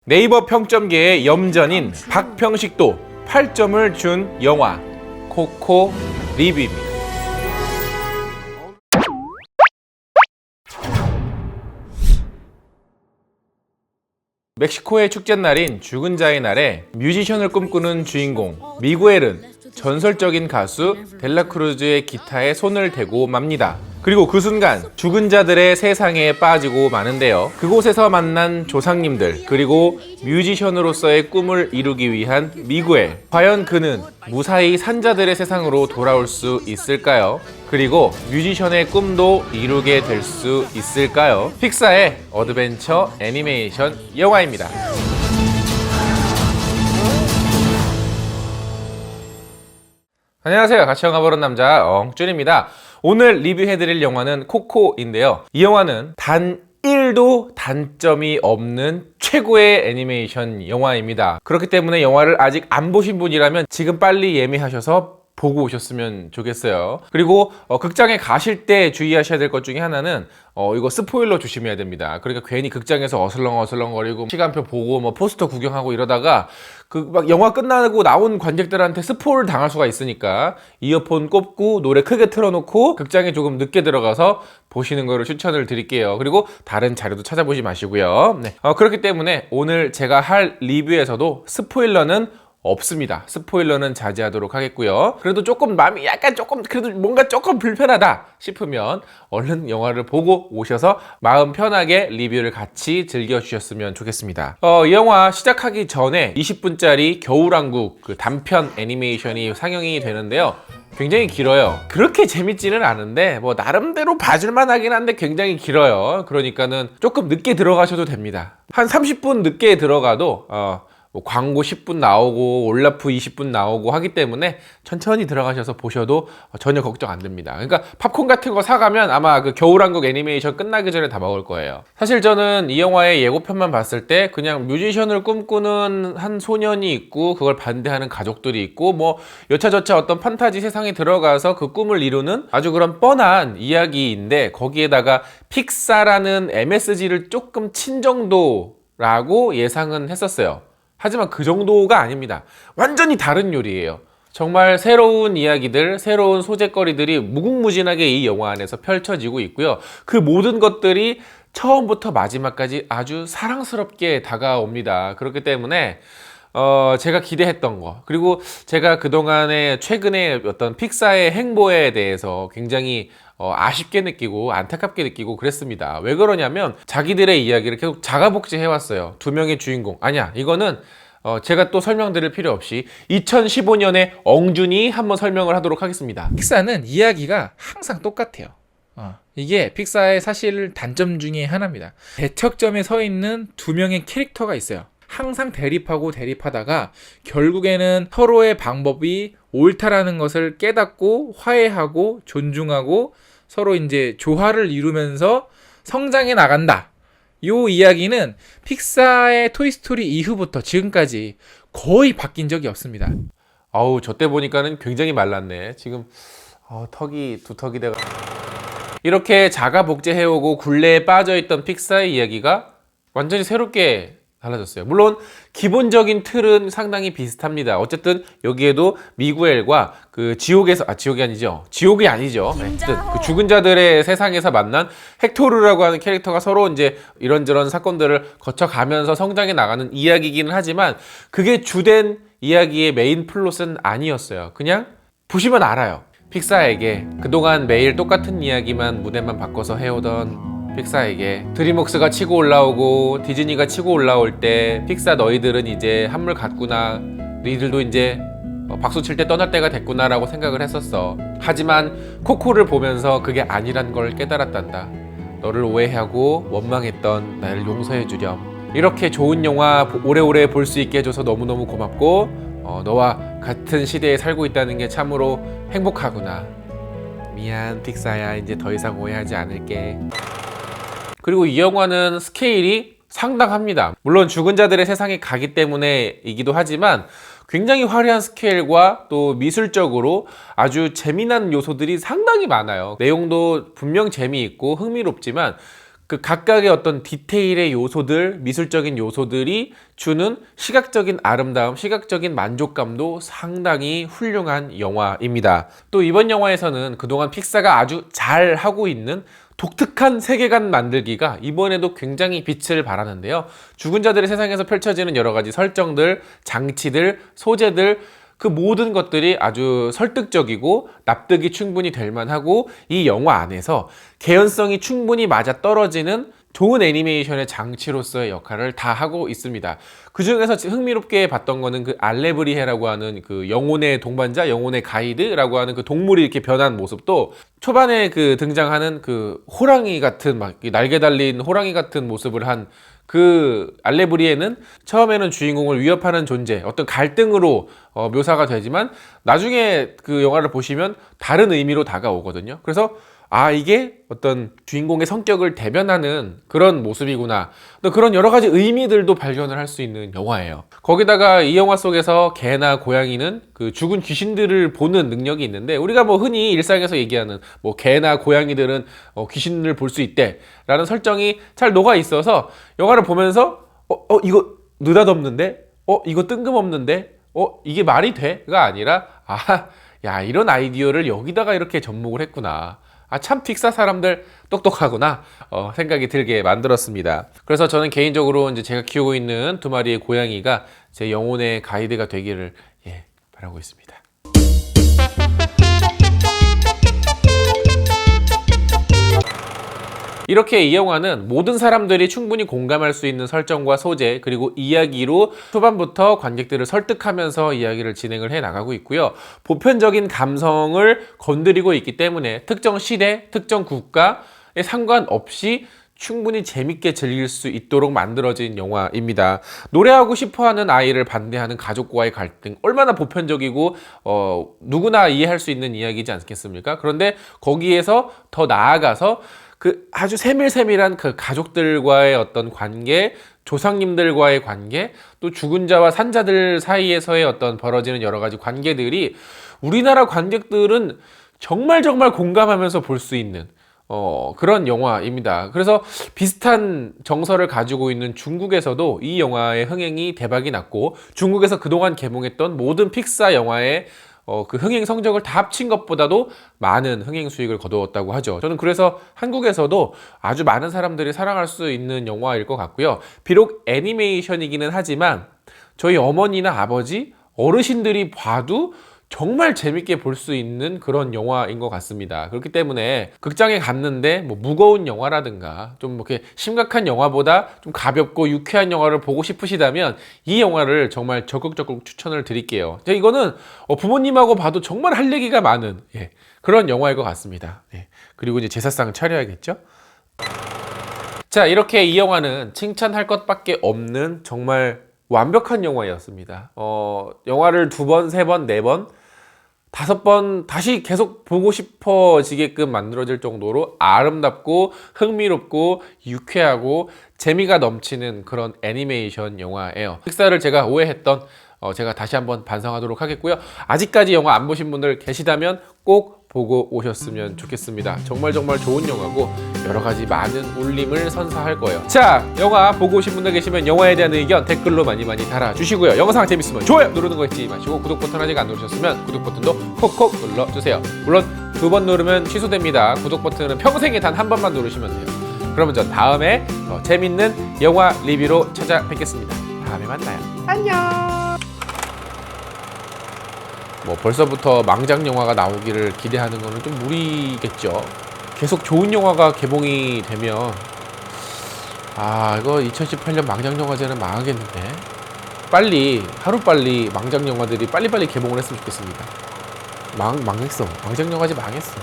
네이버 평점계의 염전인 박평식도 8점을 준 영화 코코 리뷰입니다. 멕시코의 축제날인 죽은 자의 날에 뮤지션을 꿈꾸는 주인공 미구엘은 전설적인 가수 델라크루즈의 기타에 손을 대고 맙니다. 그리고 그 순간 죽은 자들의 세상에 빠지고 마는데요. 그곳에서 만난 조상님들 그리고 뮤지션으로서의 꿈을 이루기 위한 미구엘, 과연 그는 무사히 산자들의 세상으로 돌아올 수 있을까요? 그리고 뮤지션의 꿈도 이루게 될 수 있을까요? 픽사의 어드벤처 애니메이션 영화입니다. 안녕하세요. 같이 영화 보는 남자 엉준입니다. 오늘 리뷰해드릴 영화는 코코인데요. 이 영화는 단 1도 단점이 없는 최고의 애니메이션 영화입니다. 그렇기 때문에 영화를 아직 안 보신 분이라면 지금 빨리 예매하셔서 보고 오셨으면 좋겠어요. 그리고 극장에 가실 때 주의하셔야 될 것 중에 하나는 이거 스포일러 조심해야 됩니다. 그러니까 괜히 극장에서 어슬렁어슬렁거리고 시간표 보고 뭐 포스터 구경하고 이러다가 그 막 영화 끝나고 나온 관객들한테 스포를 당할 수가 있으니까 이어폰 꼽고 노래 크게 틀어놓고 극장에 조금 늦게 들어가서 보시는 거를 추천을 드릴게요. 그리고 다른 자료도 찾아보지 마시고요. 네. 그렇기 때문에 오늘 제가 할 리뷰에서도 스포일러는 없습니다. 스포일러는 자제하도록 하겠고요. 그래도 조금 마음이 약간 그래도 뭔가 조금 불편하다 싶으면 얼른 영화를 보고 오셔서 마음 편하게 리뷰를 같이 즐겨주셨으면 좋겠습니다. 이 영화 시작하기 전에 20분짜리 겨울왕국 그 단편 애니메이션이 상영이 되는데요. 굉장히 길어요. 그렇게 재밌지는 않은데 뭐 나름대로 봐줄만 하긴 한데 굉장히 길어요. 그러니까는 조금 늦게 들어가셔도 됩니다. 한 30분 늦게 들어가도 뭐 광고 10분 나오고 올라프 20분 나오고 하기 때문에 천천히 들어가셔서 보셔도 전혀 걱정 안 됩니다. 그러니까 팝콘 같은 거 사가면 아마 그 겨울왕국 애니메이션 끝나기 전에 다 먹을 거예요. 사실 저는 이 영화의 예고편만 봤을 때 그냥 뮤지션을 꿈꾸는 한 소년이 있고 그걸 반대하는 가족들이 있고 뭐 여차저차 어떤 판타지 세상에 들어가서 그 꿈을 이루는 아주 그런 뻔한 이야기인데 거기에다가 픽사라는 MSG를 조금 친 정도라고 예상은 했었어요. 하지만 그 정도가 아닙니다. 완전히 다른 요리예요. 정말 새로운 이야기들, 새로운 소재거리들이 무궁무진하게 이 영화 안에서 펼쳐지고 있고요. 그 모든 것들이 처음부터 마지막까지 아주 사랑스럽게 다가옵니다. 그렇기 때문에 제가 기대했던 거, 그리고 제가 그동안에 최근에 어떤 픽사의 행보에 대해서 굉장히 아쉽게 느끼고 안타깝게 느끼고 그랬습니다. 왜 그러냐면 자기들의 이야기를 계속 자가복제해 왔어요. 두 명의 주인공. 아니야, 이거는 제가 또 설명드릴 필요 없이 2015년에 엉준이 한번 설명을 하도록 하겠습니다. 픽사는 이야기가 항상 똑같아요. 이게 픽사의 사실 단점 중에 하나입니다. 대척점에 서 있는 두 명의 캐릭터가 있어요. 항상 대립하다가 결국에는 서로의 방법이 옳다라는 것을 깨닫고 화해하고 존중하고 서로 이제 조화를 이루면서 성장해 나간다. 요 이야기는 픽사의 토이스토리 이후부터 지금까지 거의 바뀐 적이 없습니다. 아우, 저 때 보니까는 굉장히 말랐네. 지금 턱이 두턱이 돼가. 이렇게 자가 복제해오고 굴레에 빠져있던 픽사의 이야기가 완전히 새롭게 달라졌어요. 물론 기본적인 틀은 상당히 비슷합니다. 어쨌든 여기에도 미구엘과 그 지옥이 아니죠. 그 죽은 자들의 세상에서 만난 헥토르라고 하는 캐릭터가 서로 이제 이런저런 사건들을 거쳐가면서 성장해 나가는 이야기이기는 하지만 그게 주된 이야기의 메인 플롯은 아니었어요. 그냥 보시면 알아요. 픽사에게 그동안 매일 똑같은 이야기만 무대만 바꿔서 해오던 픽사에게 드림웍스가 치고 올라오고 디즈니가 치고 올라올 때 픽사 너희들은 이제 한물 갔구나, 너희들도 이제 박수 칠 때 떠날 때가 됐구나 라고 생각을 했었어. 하지만 코코를 보면서 그게 아니란 걸 깨달았단다. 너를 오해하고 원망했던 나를 용서해 주렴. 이렇게 좋은 영화 오래오래 볼 수 있게 해줘서 너무너무 고맙고 너와 같은 시대에 살고 있다는 게 참으로 행복하구나. 미안 픽사야, 이제 더 이상 오해하지 않을게. 그리고 이 영화는 스케일이 상당합니다. 물론 죽은 자들의 세상에 가기 때문에이기도 하지만 굉장히 화려한 스케일과 또 미술적으로 아주 재미난 요소들이 상당히 많아요. 내용도 분명 재미있고 흥미롭지만 그 각각의 어떤 디테일의 요소들, 미술적인 요소들이 주는 시각적인 아름다움, 시각적인 만족감도 상당히 훌륭한 영화입니다. 또 이번 영화에서는 그동안 픽사가 아주 잘 하고 있는 독특한 세계관 만들기가 이번에도 굉장히 빛을 발하는데요. 죽은 자들의 세상에서 펼쳐지는 여러 가지 설정들, 장치들, 소재들, 그 모든 것들이 아주 설득적이고 납득이 충분히 될 만하고 이 영화 안에서 개연성이 충분히 맞아 떨어지는 좋은 애니메이션의 장치로서의 역할을 다 하고 있습니다. 그 중에서 흥미롭게 봤던 거는 그 알레브리헤라고 하는 그 영혼의 동반자, 영혼의 가이드라고 하는 그 동물이 이렇게 변한 모습도 초반에 그 등장하는 그 호랑이 같은 막 날개 달린 호랑이 같은 모습을 한 그 알레브리에는 처음에는 주인공을 위협하는 존재, 어떤 갈등으로 묘사가 되지만 나중에 그 영화를 보시면 다른 의미로 다가오거든요. 그래서 이게 어떤 주인공의 성격을 대변하는 그런 모습이구나. 또 그런 여러 가지 의미들도 발견을 할 수 있는 영화예요. 거기다가 이 영화 속에서 개나 고양이는 그 죽은 귀신들을 보는 능력이 있는데, 우리가 뭐 흔히 일상에서 얘기하는 뭐 개나 고양이들은 귀신을 볼 수 있대 라는 설정이 잘 녹아 있어서 영화를 보면서 이거 느닷없는데? 이거 뜬금없는데? 이게 말이 돼? 가 아니라 야, 이런 아이디어를 여기다가 이렇게 접목을 했구나. 참 픽사 사람들 똑똑하구나 생각이 들게 만들었습니다. 그래서 저는 개인적으로 이제 제가 키우고 있는 2마리의 고양이가 제 영혼의 가이드가 되기를 바라고 있습니다. 이렇게 이 영화는 모든 사람들이 충분히 공감할 수 있는 설정과 소재, 그리고 이야기로 초반부터 관객들을 설득하면서 이야기를 진행을 해 나가고 있고요. 보편적인 감성을 건드리고 있기 때문에 특정 시대, 특정 국가에 상관없이 충분히 재밌게 즐길 수 있도록 만들어진 영화입니다. 노래하고 싶어하는 아이를 반대하는 가족과의 갈등, 얼마나 보편적이고 누구나 이해할 수 있는 이야기지 않겠습니까? 그런데 거기에서 더 나아가서 그 아주 세밀세밀한 그 가족들과의 어떤 관계, 조상님들과의 관계, 또 죽은 자와 산자들 사이에서의 어떤 벌어지는 여러 가지 관계들이 우리나라 관객들은 정말 공감하면서 볼 수 있는 그런 영화입니다. 그래서 비슷한 정서를 가지고 있는 중국에서도 이 영화의 흥행이 대박이 났고, 중국에서 그동안 개봉했던 모든 픽사 영화의 그 흥행 성적을 다 합친 것보다도 많은 흥행 수익을 거두었다고 하죠. 저는 그래서 한국에서도 아주 많은 사람들이 사랑할 수 있는 영화일 것 같고요. 비록 애니메이션이기는 하지만 저희 어머니나 아버지, 어르신들이 봐도 정말 재밌게 볼 수 있는 그런 영화인 것 같습니다. 그렇기 때문에 극장에 갔는데 뭐 무거운 영화라든가 좀 이렇게 심각한 영화보다 좀 가볍고 유쾌한 영화를 보고 싶으시다면 이 영화를 정말 적극 추천을 드릴게요. 이거는 부모님하고 봐도 정말 할 얘기가 많은 그런 영화일 것 같습니다. 그리고 이제 제사상 차려야겠죠? 자, 이렇게 이 영화는 칭찬할 것밖에 없는 정말 완벽한 영화였습니다. 영화를 2번, 3번, 4번, 5번 다시 계속 보고 싶어지게끔 만들어질 정도로 아름답고 흥미롭고 유쾌하고 재미가 넘치는 그런 애니메이션 영화예요. 픽사를 제가 오해했던 제가 다시 한번 반성하도록 하겠고요. 아직까지 영화 안 보신 분들 계시다면 꼭 보고 오셨으면 좋겠습니다. 정말 좋은 영화고 여러 가지 많은 울림을 선사할 거예요. 자, 영화 보고 오신 분들 계시면 영화에 대한 의견 댓글로 많이 달아주시고요. 영상 재밌으면 좋아요 누르는 거 잊지 마시고, 구독 버튼 아직 안 누르셨으면 구독 버튼도 콕콕 눌러주세요. 물론 2번 누르면 취소됩니다. 구독 버튼은 평생에 단 1번만 누르시면 돼요. 그러면 전 다음에 더 재밌는 영화 리뷰로 찾아뵙겠습니다. 다음에 만나요. 안녕. 뭐 벌써부터 망작 영화가 나오기를 기대하는 거는 좀 무리겠죠. 계속 좋은 영화가 개봉이 되면 이거 2018년 망작 영화제는 망하겠는데, 하루빨리 망작 영화들이 빨리 개봉을 했으면 좋겠습니다. 망했어. 망작 영화제 망했어.